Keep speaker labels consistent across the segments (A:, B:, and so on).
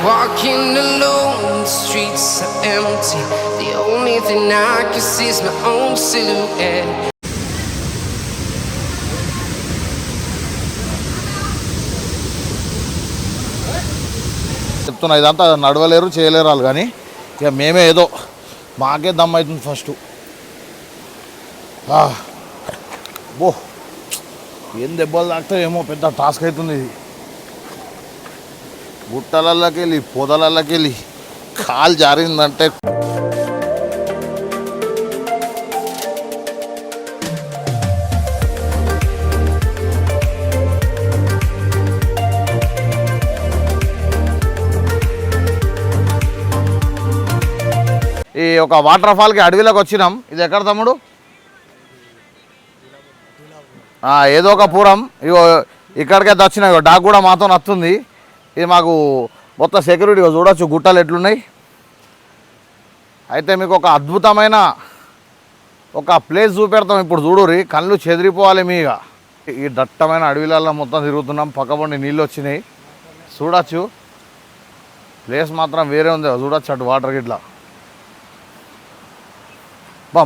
A: Walking alone, the streets are empty. The only thing I can see is my own silhouette.
B: చెప్తున్నా ఇదంతా నడవలేరు చేయలేరు వాళ్ళు, కానీ ఇక మేమే ఏదో మాకే దమ్ అవుతుంది ఫస్ట్. బో ఏం దెబ్బలు తాకుతాయేమో, పెద్ద టాస్క్ అవుతుంది ఇది. గుట్టలకి వెళ్ళి పొదలకి వెళ్ళి కాలు జారిందంటే ఈ ఒక వాటర్ ఫాల్కి అడవిలోకి వచ్చినాం. ఇది ఎక్కడ తమ్ముడు? ఏదో ఒక పూరం. ఇగో ఇక్కడికైతే వచ్చినాయి. డాగ్ కూడా మాతో నచ్చుతుంది. ఇది మాకు మొత్తం సెక్యూరిటీ చూడొచ్చు గుట్టలు ఎట్లున్నాయి. అయితే మీకు ఒక అద్భుతమైన ఒక ప్లేస్ చూపెడతాం ఇప్పుడు. చూడురి, కళ్ళు చెదిరిపోవాలి మీగా. ఈ దట్టమైన అడవిలలో మొత్తం తిరుగుతున్నాం. పక్కపండి నీళ్ళు వచ్చినాయి చూడొచ్చు. ప్లేస్ మాత్రం వేరే ఉంది చూడొచ్చు. అటు వాటర్ గిట్లా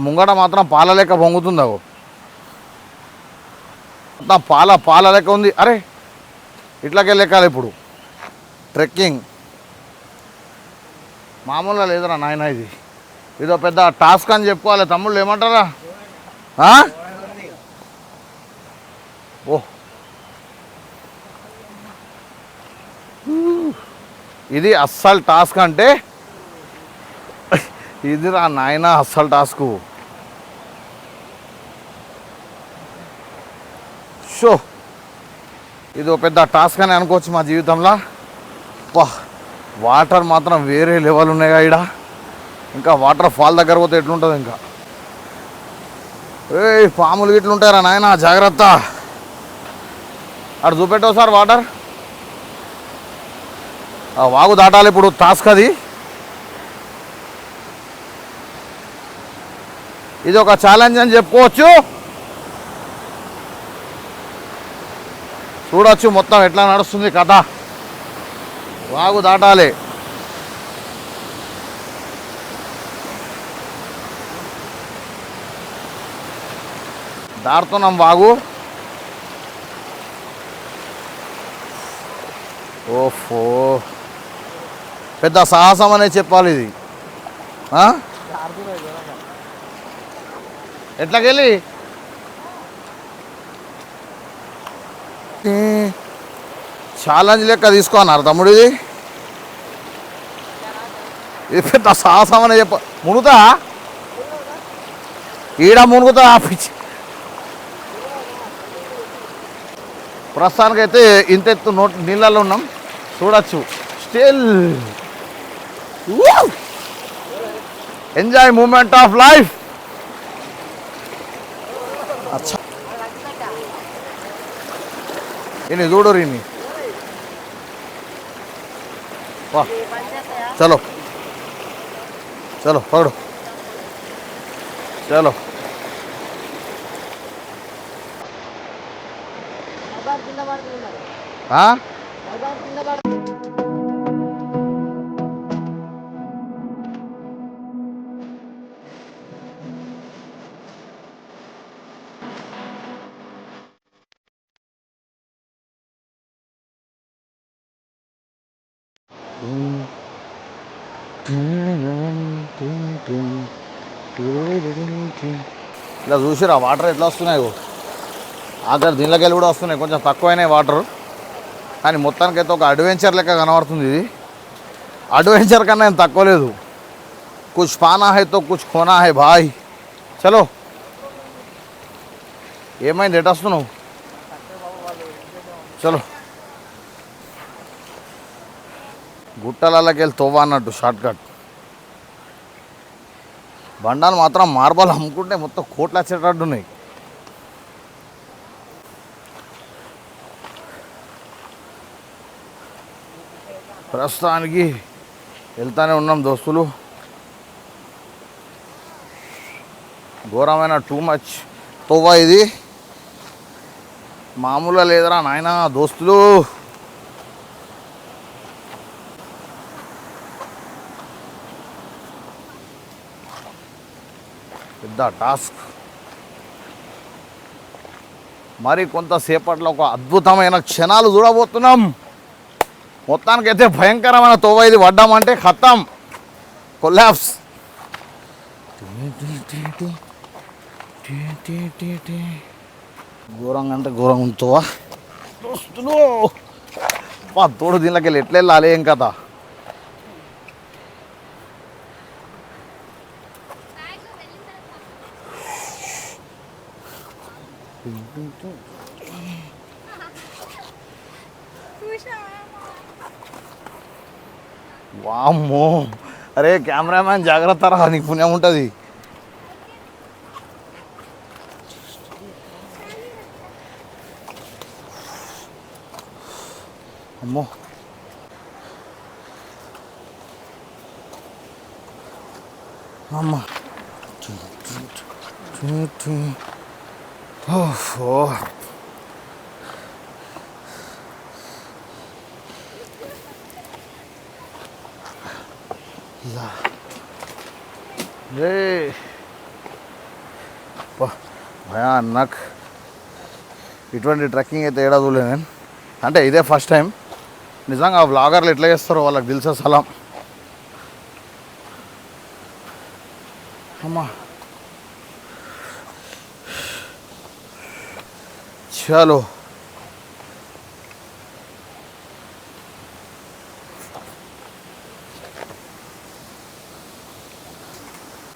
B: ముంగట మాత్రం పాల లెక్క పొంగుతుంది. అవు మొత్తం పాల లెక్క ఉంది. అరే ఇట్లాగే లెక్కాలి ఇప్పుడు. ట్రెక్కింగ్ మామూలుగా లేదురా నాయన. ఇదో పెద్ద టాస్క్ అని చెప్పుకోవాలి. తమ్ముళ్ళు ఏమంటారా? ఓ ఇది అస్సలు టాస్క్ అంటే ఇది రా నాయన అస్సలు టాస్కు. షో ఇది ఒక పెద్ద టాస్క్ అని అనుకోవచ్చు మా జీవితంలో. వాటర్ మాత్రం వేరే లెవెల్ ఉన్నాయిగా ఇక్కడ. ఇంకా వాటర్ ఫాల్ దగ్గర పోతే ఎట్లుంటుంది ఇంకా. పాములు గిట్లుంటారా నాయన, జాగ్రత్త. అటు చూపెట్టావు సార్ వాటర్. వాగు దాటాలి ఇప్పుడు, టాస్క్ అది. ఇది ఒక ఛాలెంజ్ అని చెప్పుకోవచ్చు. చూడొచ్చు మొత్తం ఎట్లా నడుస్తుంది కథ. వాగు దాటాలి. దాటుతున్నాం వాగు. ఓఫో పెద్ద సాహసం అనే చెప్పాలి ఇది. ఎట్లాకెళ్ళి ఛాలెంజ్ లెక్క తీసుకోన్నారు తమ్ముడు. ఇది పెద్ద సాహసం అనే చెప్ప. మునుగుతా ఈడ మునుగుతా పిచ్చి. ప్రస్తుతానికైతే ఇంతెత్తు నీళ్ళల్లో ఉన్నాం చూడచ్చు. Still enjoy moment of life. అచ్చా ఇని చూడు రీని. వా చలో చలో పకడు చలో. ఇలా చూసిరా వాటర్ ఎట్లా వస్తున్నాయో. ఆఖరి దీనిలోకి వెళ్ళి కూడా వస్తున్నాయి. కొంచెం తక్కువైనాయి వాటర్, కానీ మొత్తానికైతే ఒక అడ్వెంచర్ లెక్క కనబడుతుంది. ఇది అడ్వెంచర్ కన్నా ఏం తక్కువ లేదు. కుచ్ పానా హై తో కుచ్ ఖోనా హై భాయ్. చలో. ఏమైంది, ఎటు వస్తున్నావు? చలో. గుట్టలకి వెళ్ళి తోవ అన్నట్టు షార్ట్ కట్. బండాలు మాత్రం మార్బల్ అమ్ముకుంటే మొత్తం కోట్లు వచ్చేటట్టు ఉన్నాయి. ప్రస్తుతానికి వెళ్తానే ఉన్నాం దోస్తులు. ఘోరమైన టూ మచ్ తోవా ఇది, మామూలుగా లేదురా నాయన దోస్తులు. పెద్ద టాస్క్. మరి కొంతసేపట్లో ఒక అద్భుతమైన క్షణాలు చూడబోతున్నాం. మొత్తానికైతే భయంకరమైన తోవ ఇది, పడ్డామంటే ఖతం, కొలాప్స్. ఘోరంగా అంటే ఘోరంగా ఉంటుందా దోస్తులు. తోడు దీనిలోకి వెళ్ళి ఎట్లా వెళ్ళాలి ఏం కథ. వామ్మో, అరే కెమెరామ్యాన్ జాగ్రత్త రా, నీకు పుణ్యం ఉంటుంది. అమ్మో అమ్మ, భయానక్. ఇటువంటి ట్రెక్కింగ్ అయితే ఏడా చూడలేదు నేను, అంటే ఇదే ఫస్ట్ టైం. నిజంగా వ్లాగర్లు ఎట్లా చేస్తారో వాళ్ళకి తెలిసే సలాం. అమ్మా చలో,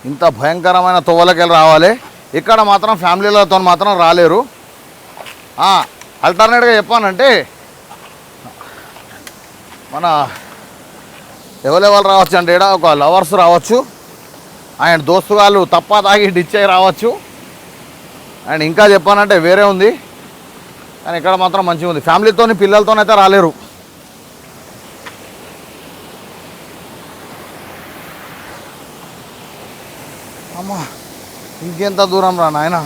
B: ఇంత భయంకరమైన తోవలకెళ్ళి రావాలి. ఇక్కడ మాత్రం ఫ్యామిలీలతో మాత్రం రాలేరు. ఆల్టర్నేట్గా చెప్పానంటే మన ఎవరెవరు రావచ్చు అంటే ఇక్కడ ఒక లవర్స్ రావచ్చు, అండ్ దోస్తు వాళ్ళు తప్ప తాగి డిచ్ అయ్యి రావచ్చు, అండ్ ఇంకా చెప్పానంటే వేరే ఉంది. కానీ ఇక్కడ మాత్రం మంచిగా ఉంది. ఫ్యామిలీతో పిల్లలతోనైతే రాలేరు. అమ్మా ఇంకెంత దూరం రా నాయన.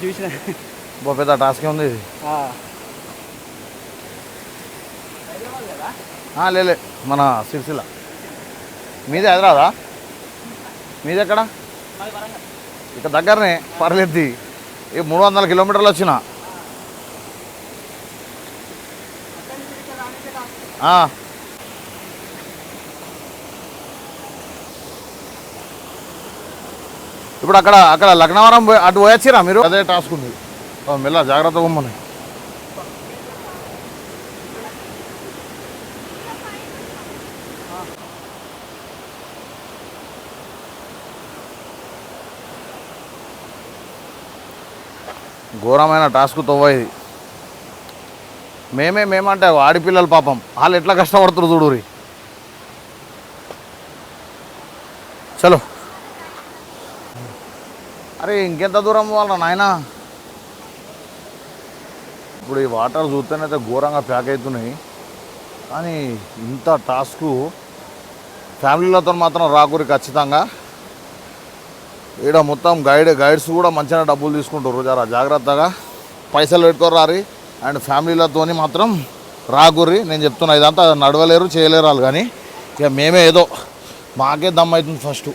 C: చూసిన
B: పెద్ద టాస్కే ఉంది ఇది. లేలే, మన సిరిసిల్ల. మీదే హైదరాబాదా? మీది ఎక్కడ? ఇక దగ్గరనే, పర్లేదు. 300 కిలోమీటర్లు వచ్చిన. ఇప్పుడు అక్కడ లగ్నవరం అటు పోయొచ్చిరా మీరు? అదే టాస్క్ ఉంది. మెల్ల జాగ్రత్తగా ఉమ్మని. ఘోరమైన టాస్క్ తోవ ఇది. మేమంటే ఆడిపిల్లలు పాపం, వాళ్ళు ఎట్లా కష్టపడుతున్నారు చూడురి. చలో, అరే ఇంకెంత దూరం వాళ్ళ నాయన. ఇప్పుడు ఈ వాటర్ చూస్తేనైతే ఘోరంగా ప్యాక్ అవుతున్నాయి. కానీ ఇంత టాస్కు ఫ్యామిలీలతో మాత్రం రాకూరి ఖచ్చితంగా. ఈడ మొత్తం గైడ్స్ కూడా మంచిగా డబ్బులు తీసుకుంటారు. జరా జాగ్రత్తగా పైసలు పెట్టుకోరారి. అండ్ ఫ్యామిలీలతో మాత్రం రాకూరి. నేను చెప్తున్నా, ఇదంతా నడవలేరు చేయలేరు వాళ్ళు. కానీ ఇక మేమే ఏదో మాకే దమ్ అవుతుంది ఫస్ట్.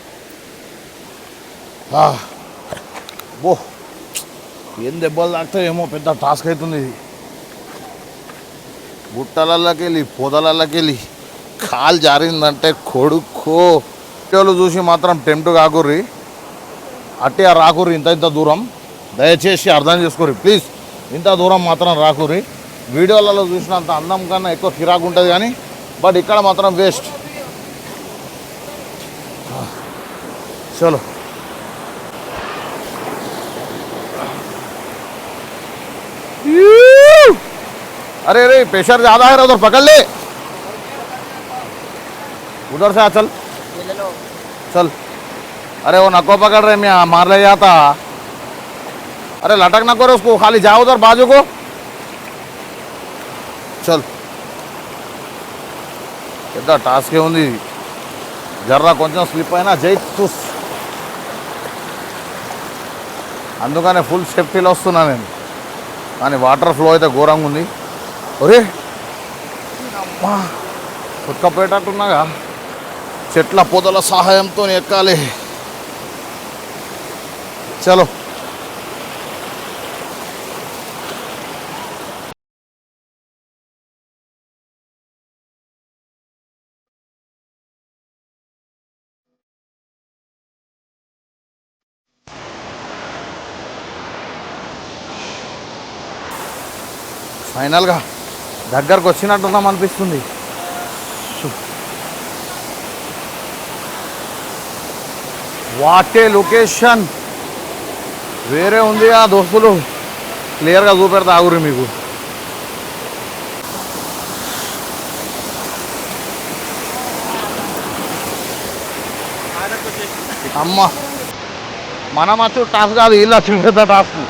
B: బో ఏం దెబ్బలు తాకుతాయేమో, పెద్ద టాస్క్ అవుతుంది ఇది. గుట్టలకి వెళ్ళి పొదలకి వెళ్ళి కాలు జారిందంటే కొడుకో. వీడియోలు చూసి మాత్రం టెంప్ట్ కాకుర్రి, అట్టే రాకుర్రి. ఇంత దూరం దయచేసి అర్థం చేసుకోర్రి ప్లీజ్. ఇంత దూరం మాత్రం రాకుర్రి. వీడియోలలో చూసినంత అందం కన్నా ఎక్కువ కిరాకు ఉంటుంది కానీ, బట్ ఇక్కడ మాత్రం వేస్ట్. చలో, अरे अरे प्रेशर ज़्यादा है उधर पकड़ ले, उधर से आ चल चल. अरे वो नको पकड़ रहे, मैं मार ले जाता. अरे लटक ना करो उसको, खाली जाओ उधर बाजू को. चल పెద్ద టాస్కే ఉంది ఇది. జర్రా కొంచెం స్లిప్ అయినా జై చూస్. అందుకనే ఫుల్ సేఫ్టీలో వస్తున్నా నేను. కానీ వాటర్ ఫ్లో అయితే ఘోరంగా ఉంది. ఒరే అమ్మా ఉత్కపోయేటట్టున్నాగా. చెట్ల పొదల సహాయంతో ఎక్కాలి. చలో ఫైనల్గా దగ్గరకు వచ్చినట్టున్నాం అనిపిస్తుంది. వాటే లొకేషన్ వేరే ఉంది. ఆ దోస్తులు క్లియర్గా చూపెడతా ఆగురు మీకు. అమ్మ మనం వచ్చి టాస్క్ కాదు, వీళ్ళు వచ్చి పెద్ద task.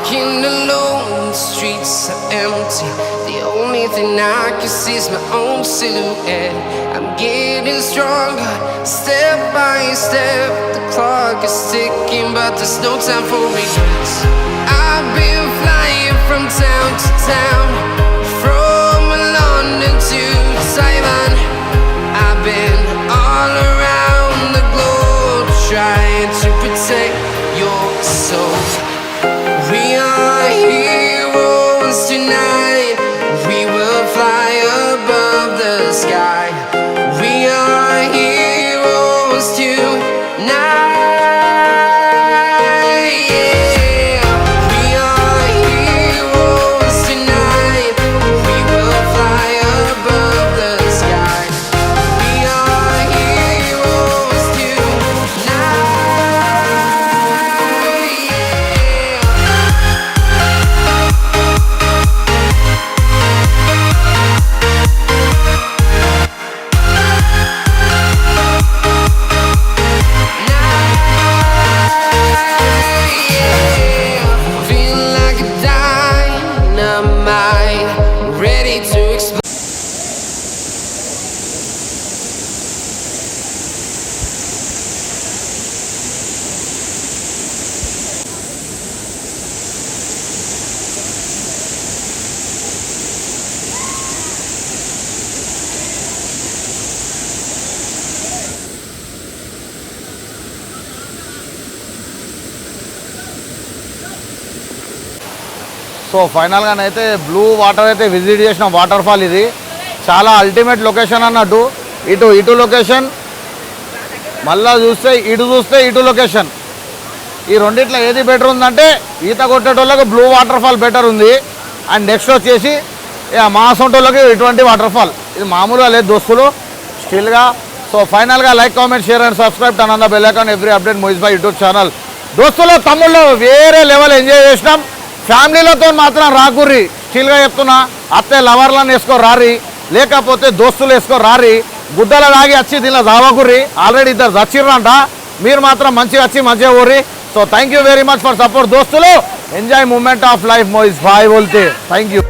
A: walking alone, the streets are empty. The only thing I can see is my own silhouette. I'm getting stronger, step by step. The clock is ticking, but there's no time for regrets. I've been flying from town to town, from London to Taiwan. I've been all around the globe, trying to protect your soul. We are heroes tonight. We will fly above the sky. We are heroes tonight. Yeah. We are heroes tonight. We will fly above the sky. We are heroes tonight. Feel like a dynamite, ready to explode.
B: So ఫైనల్గానైతే blue water అయితే visit చేసిన waterfall ఇది చాలా ultimate location అన్నట్టు. ఇటు location, మళ్ళా చూస్తే ఇటు లొకేషన్. ఈ రెండిట్లో ఏది బెటర్ ఉందంటే ఈత కొట్టేటోళ్ళకి బ్లూ వాటర్ ఫాల్ బెటర్ ఉంది. అండ్ నెక్స్ట్ వచ్చేసి మా సొంటోళ్ళకి ఇటువంటి వాటర్ ఫాల్. ఇది మామూలుగా లేదు దోస్తులు, స్టిల్గా. సో ఫైనల్గా like, comment, share and subscribe turn on the bell icon every update movies by YouTube channel. దోస్తులు తమ్ముళ్ళు వేరే లెవెల్ ఎంజాయ్ చేసినాం. ఫ్యామిలీలతో మాత్రం రాకుర్రి, స్టిల్గా చెప్తున్నా. అత్తే లవర్లను వేసుకో రారి, లేకపోతే దోస్తులు వేసుకో రారి. గుడ్డల దాగి వచ్చి దీనిలో దావకుర్రి. ఆల్రెడీ ఇద్దరు చచ్చిర్రంట. మీరు మాత్రం మంచిగా వచ్చి మంచిగా ఊర్రి. So thank you very much for support దోస్తులు. Enjoy moment of life movies బాయ్ బోల్తే. Thank you.